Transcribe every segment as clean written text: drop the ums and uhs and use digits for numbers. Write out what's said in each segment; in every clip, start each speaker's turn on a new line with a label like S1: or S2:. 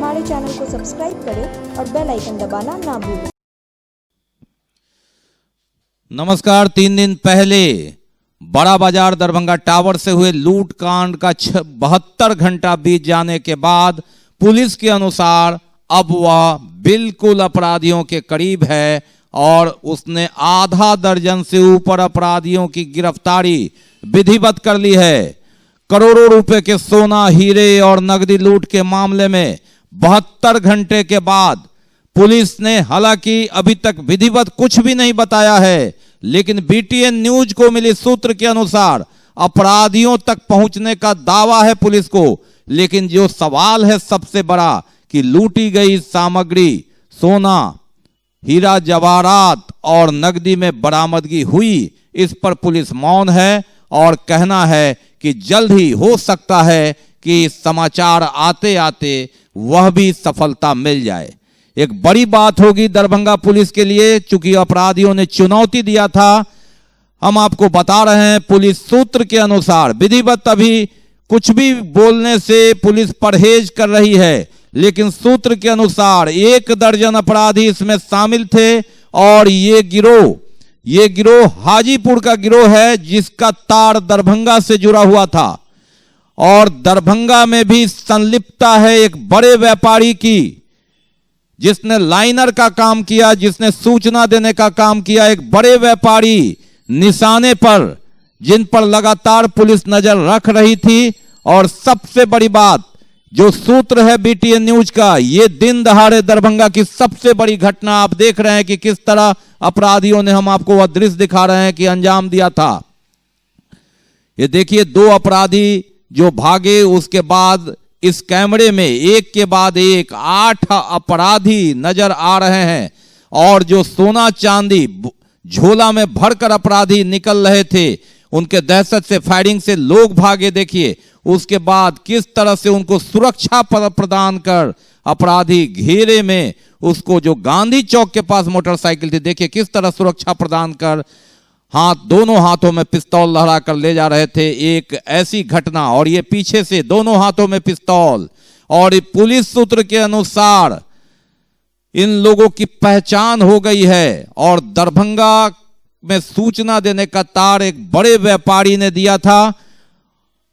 S1: हमारे चैनल को सब्सक्राइब करें और बेल आइकन दबाना ना भूलें।
S2: नमस्कार। 3 दिन पहले बड़ा बाजार दरभंगा टावर से हुए लूट कांड का 72 घंटा बीत जाने के बाद पुलिस के अनुसार अब वह बिल्कुल अपराधियों के करीब है और उसने आधा दर्जन से ऊपर अपराधियों की गिरफ्तारी विधिवत कर ली है। करोड़ों रुपए के सोना, हीरे और नकदी लूट के मामले में 72 घंटे के बाद पुलिस ने हालांकि अभी तक विधिवत कुछ भी नहीं बताया है, लेकिन बीटीएन न्यूज को मिली सूत्र के अनुसार अपराधियों तक पहुंचने का दावा है पुलिस को। लेकिन जो सवाल है सबसे बड़ा कि लूटी गई सामग्री, सोना, हीरा जवाहरात और नकदी में बरामदगी हुई, इस पर पुलिस मौन है और कहना है कि जल्द ही हो सकता है कि समाचार आते आते वह भी सफलता मिल जाए। एक बड़ी बात होगी दरभंगा पुलिस के लिए, चूंकि अपराधियों ने चुनौती दिया था। हम आपको बता रहे हैं पुलिस सूत्र के अनुसार विधिवत अभी कुछ भी बोलने से पुलिस परहेज कर रही है, लेकिन सूत्र के अनुसार 1 दर्जन अपराधी इसमें शामिल थे और ये गिरोह हाजीपुर का गिरोह है जिसका तार दरभंगा से जुड़ा हुआ था और दरभंगा में भी संलिप्तता है एक बड़े व्यापारी की, जिसने लाइनर का काम किया, जिसने सूचना देने का काम किया। एक बड़े व्यापारी निशाने पर, जिन पर लगातार पुलिस नजर रख रही थी। और सबसे बड़ी बात, जो सूत्र है बीटीएन न्यूज का, ये दिन दहाड़े दरभंगा की सबसे बड़ी घटना आप देख रहे हैं कि किस तरह अपराधियों ने, हम आपको वह दृश्य दिखा रहे हैं कि अंजाम दिया था। ये देखिए 2 अपराधी जो भागे, उसके बाद इस कैमरे में एक के बाद एक 8 अपराधी नजर आ रहे हैं और जो सोना चांदी झोला में भरकर अपराधी निकल रहे थे, उनके दहशत से, फायरिंग से लोग भागे। देखिए उसके बाद किस तरह से उनको सुरक्षा प्रदान कर अपराधी घेरे में उसको, जो गांधी चौक के पास मोटरसाइकिल थी, देखिए किस तरह सुरक्षा प्रदान कर दोनों हाथों में पिस्तौल लहरा कर ले जा रहे थे। एक ऐसी घटना, और ये पीछे से दोनों हाथों में पिस्तौल। और पुलिस सूत्र के अनुसार इन लोगों की पहचान हो गई है और दरभंगा में सूचना देने का तार एक बड़े व्यापारी ने दिया था।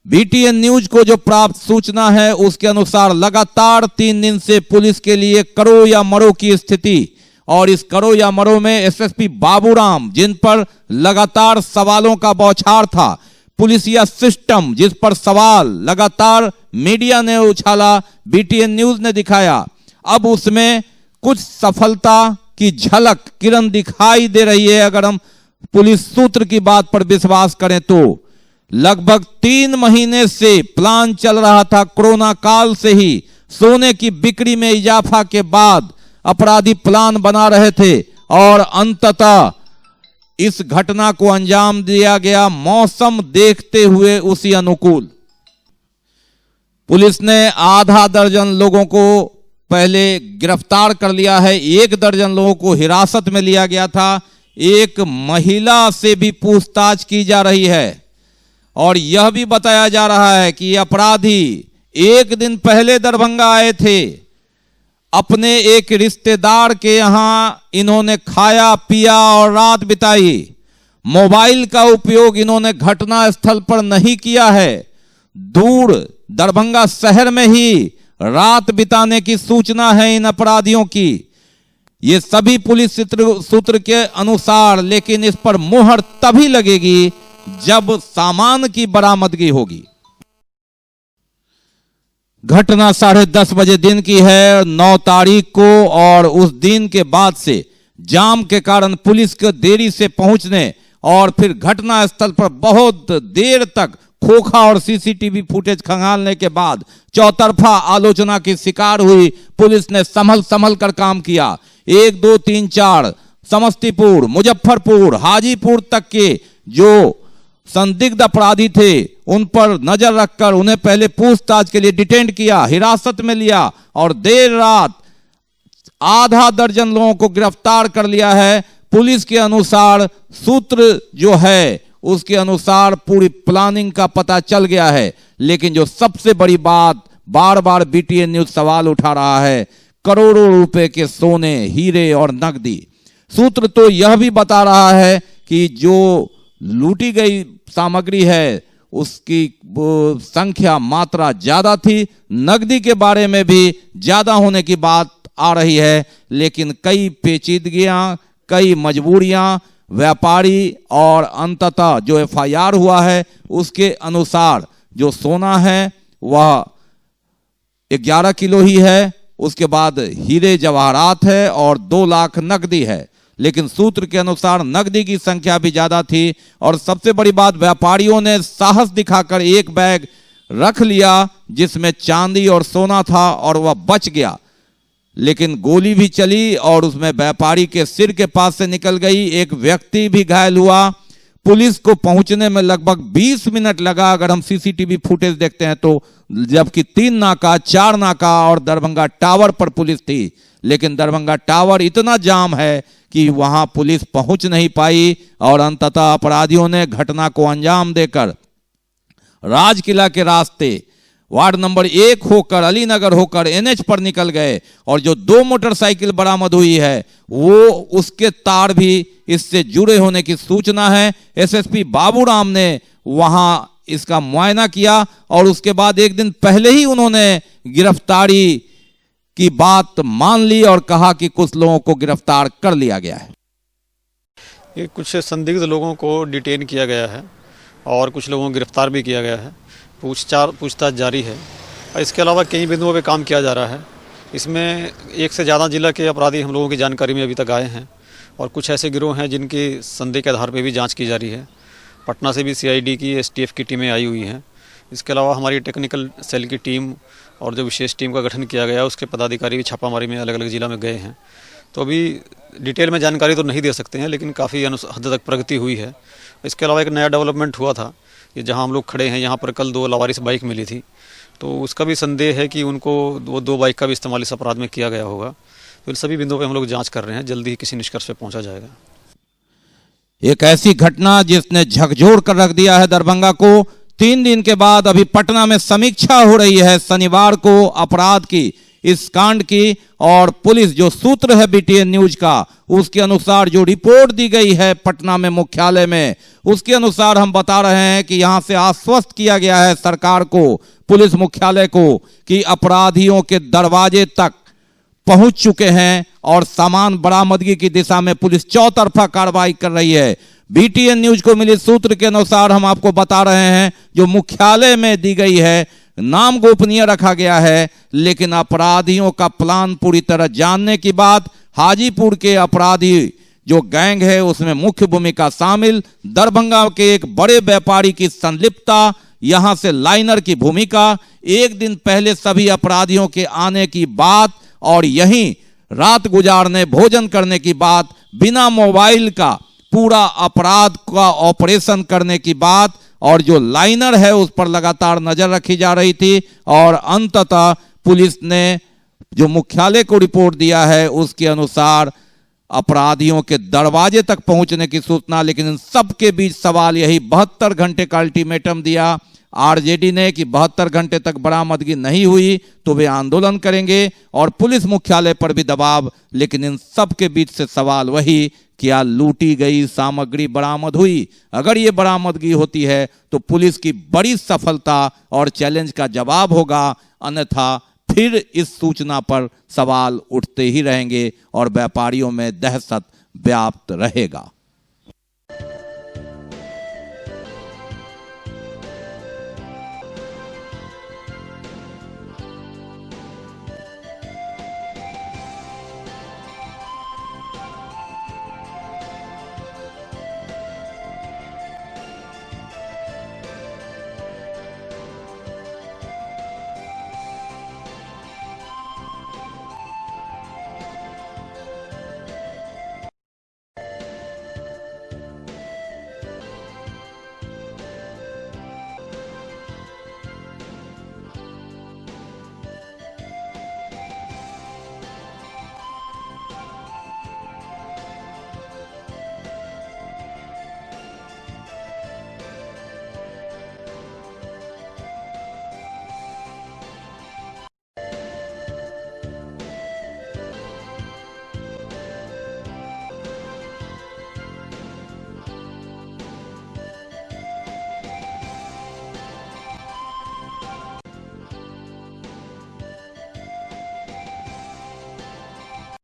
S2: बीटीएन न्यूज को जो प्राप्त सूचना है उसके अनुसार लगातार 3 दिन से पुलिस के लिए करो या मरो की स्थिति, और इस करो या मरो में एसएसपी बाबूराम, जिन पर लगातार सवालों का बौछार था, पुलिसिया सिस्टम जिस पर सवाल लगातार मीडिया ने उछाला, बीटीएन न्यूज ने दिखाया, अब उसमें कुछ सफलता की झलक किरण दिखाई दे रही है। अगर हम पुलिस सूत्र की बात पर विश्वास करें तो लगभग 3 महीने से प्लान चल रहा था, कोरोना काल से ही सोने की बिक्री में इजाफा के बाद अपराधी प्लान बना रहे थे और अंततः इस घटना को अंजाम दिया गया मौसम देखते हुए उसी अनुकूल। पुलिस ने आधा दर्जन लोगों को पहले गिरफ्तार कर लिया है, 1 दर्जन लोगों को हिरासत में लिया गया था, एक महिला से भी पूछताछ की जा रही है और यह भी बताया जा रहा है कि अपराधी 1 दिन पहले दरभंगा आए थे, अपने एक रिश्तेदार के यहां इन्होंने खाया पिया और रात बिताई। मोबाइल का उपयोग इन्होंने घटना स्थल पर नहीं किया है, दूर दरभंगा शहर में ही रात बिताने की सूचना है इन अपराधियों की। ये सभी पुलिस सूत्र के अनुसार, लेकिन इस पर मुहर तभी लगेगी जब सामान की बरामदगी होगी। घटना 10:30 बजे दिन की है 9 तारीख को, और उस दिन के बाद से जाम के कारण पुलिस को देरी से पहुंचने और फिर घटना स्थल पर बहुत देर तक खोखा और सीसीटीवी फुटेज खंगालने के बाद चौतरफा आलोचना की शिकार हुई पुलिस ने संभल कर काम किया। 1, 2, 3, 4 समस्तीपुर, मुजफ्फरपुर, हाजीपुर तक के जो संदिग्ध अपराधी थे उन पर नजर रखकर उन्हें पहले पूछताछ के लिए डिटेंड किया, हिरासत में लिया और देर रात आधा दर्जन लोगों को गिरफ्तार कर लिया है। पुलिस के अनुसार, सूत्र जो है उसके अनुसार पूरी प्लानिंग का पता चल गया है। लेकिन जो सबसे बड़ी बात बार बार बीटीएन न्यूज सवाल उठा रहा है। करोड़ों रुपए के सोने, हीरे और नकदी। सूत्र तो यह भी बता रहा है कि जो लूटी गई सामग्री है उसकी संख्या, मात्रा ज्यादा थी। नकदी के बारे में भी ज्यादा होने की बात आ रही है, लेकिन कई पेचीदगियां, कई मजबूरियां, व्यापारी और अंततः जो एफआईआर हुआ है उसके अनुसार जो सोना है वह 11 किलो ही है। उसके बाद हीरे जवाहरात है और 2 लाख नकदी है। लेकिन सूत्र के अनुसार नकदी की संख्या भी ज्यादा थी। और सबसे बड़ी बात, व्यापारियों ने साहस दिखाकर एक बैग रख लिया जिसमें चांदी और सोना था और वह बच गया। लेकिन गोली भी चली और उसमें व्यापारी के सिर के पास से निकल गई। एक व्यक्ति भी घायल हुआ। पुलिस को पहुंचने में लगभग 20 मिनट लगा अगर हम सीसीटीवी फुटेज देखते हैं तो, जबकि 3 नाका, 4 नाका और दरभंगा टावर पर पुलिस थी। लेकिन दरभंगा टावर इतना जाम है कि वहां पुलिस पहुंच नहीं पाई और अंततः अपराधियों ने घटना को अंजाम देकर राजकिला के रास्ते वार्ड नंबर 1 होकर, अलीनगर होकर एनएच पर निकल गए। और जो 2 मोटरसाइकिल बरामद हुई है वो उसके तार भी इससे जुड़े होने की सूचना है। एसएसपी बाबूराम ने वहां इसका मुआयना किया और उसके बाद एक दिन पहले ही उन्होंने गिरफ्तारी की बात मान ली और कहा कि कुछ लोगों को गिरफ्तार कर लिया गया है।
S3: ये कुछ संदिग्ध लोगों को डिटेन किया गया है और कुछ लोगों को गिरफ्तार भी किया गया है। पूछताछ जारी है। इसके अलावा कई बिंदुओं पे काम किया जा रहा है। इसमें 1 से ज़्यादा जिला के अपराधी हम लोगों की जानकारी में अभी तक आए हैं और कुछ ऐसे गिरोह हैं जिनकी संदेह के आधार पर भी जाँच की जा रही है। पटना से भी सीआईडी की, एसटीएफ की टीमें आई हुई हैं। इसके अलावा हमारी टेक्निकल सेल की टीम और जो विशेष टीम का गठन किया गया उसके पदाधिकारी भी छापामारी में अलग अलग जिला में गए हैं। तो अभी डिटेल में जानकारी तो नहीं दे सकते हैं, लेकिन काफ़ी हद तक प्रगति हुई है। इसके अलावा एक नया डेवलपमेंट हुआ था, ये जहां हम लोग खड़े हैं यहाँ पर कल 2 लावारिस बाइक मिली थी, तो उसका भी संदेह है कि उनको वो 2 बाइक का भी इस्तेमाल इस अपराध में किया गया होगा। तो इन सभी बिंदुओं पे हम लोग जांच कर रहे हैं, जल्दी ही किसी निष्कर्ष पे पहुंचा जाएगा।
S2: एक ऐसी घटना जिसने झकझोर कर रख दिया है दरभंगा को। 3 दिन के बाद अभी पटना में समीक्षा हो रही है शनिवार को अपराध की, इस कांड की। और पुलिस, जो सूत्र है बीटीएन न्यूज का, उसके अनुसार जो रिपोर्ट दी गई है पटना में मुख्यालय में, उसके अनुसार हम बता रहे हैं कि यहां से आश्वस्त किया गया है सरकार को, पुलिस मुख्यालय को, कि अपराधियों के दरवाजे तक पहुंच चुके हैं और सामान बरामदगी की दिशा में पुलिस चौतरफा कार्रवाई कर रही है। बीटीएन न्यूज को मिली सूत्र के अनुसार हम आपको बता रहे हैं, जो मुख्यालय में दी गई है, नाम गोपनीय रखा गया है, लेकिन अपराधियों का प्लान पूरी तरह जानने की बात। हाजीपुर के अपराधी जो गैंग है उसमें मुख्य भूमिका शामिल, दरभंगा के एक बड़े व्यापारी की संलिप्तता, यहां से लाइनर की भूमिका, एक दिन पहले सभी अपराधियों के आने की बात और यहीं रात गुजारने, भोजन करने की बात, बिना मोबाइल का पूरा अपराध का ऑपरेशन करने की बात, और जो लाइनर है उस पर लगातार नजर रखी जा रही थी। और अंततः पुलिस ने जो मुख्यालय को रिपोर्ट दिया है उसके अनुसार अपराधियों के दरवाजे तक पहुंचने की सूचना। लेकिन इन सब के बीच सवाल यही, 72 घंटे का अल्टीमेटम दिया आरजेडी ने कि 72 घंटे तक बरामदगी नहीं हुई तो वे आंदोलन करेंगे, और पुलिस मुख्यालय पर भी दबाव। लेकिन इन सब के बीच से सवाल वही, क्या लूटी गई सामग्री बरामद हुई? अगर ये बरामदगी होती है तो पुलिस की बड़ी सफलता और चैलेंज का जवाब होगा, अन्यथा फिर इस सूचना पर सवाल उठते ही रहेंगे और व्यापारियों में दहशत व्याप्त रहेगा।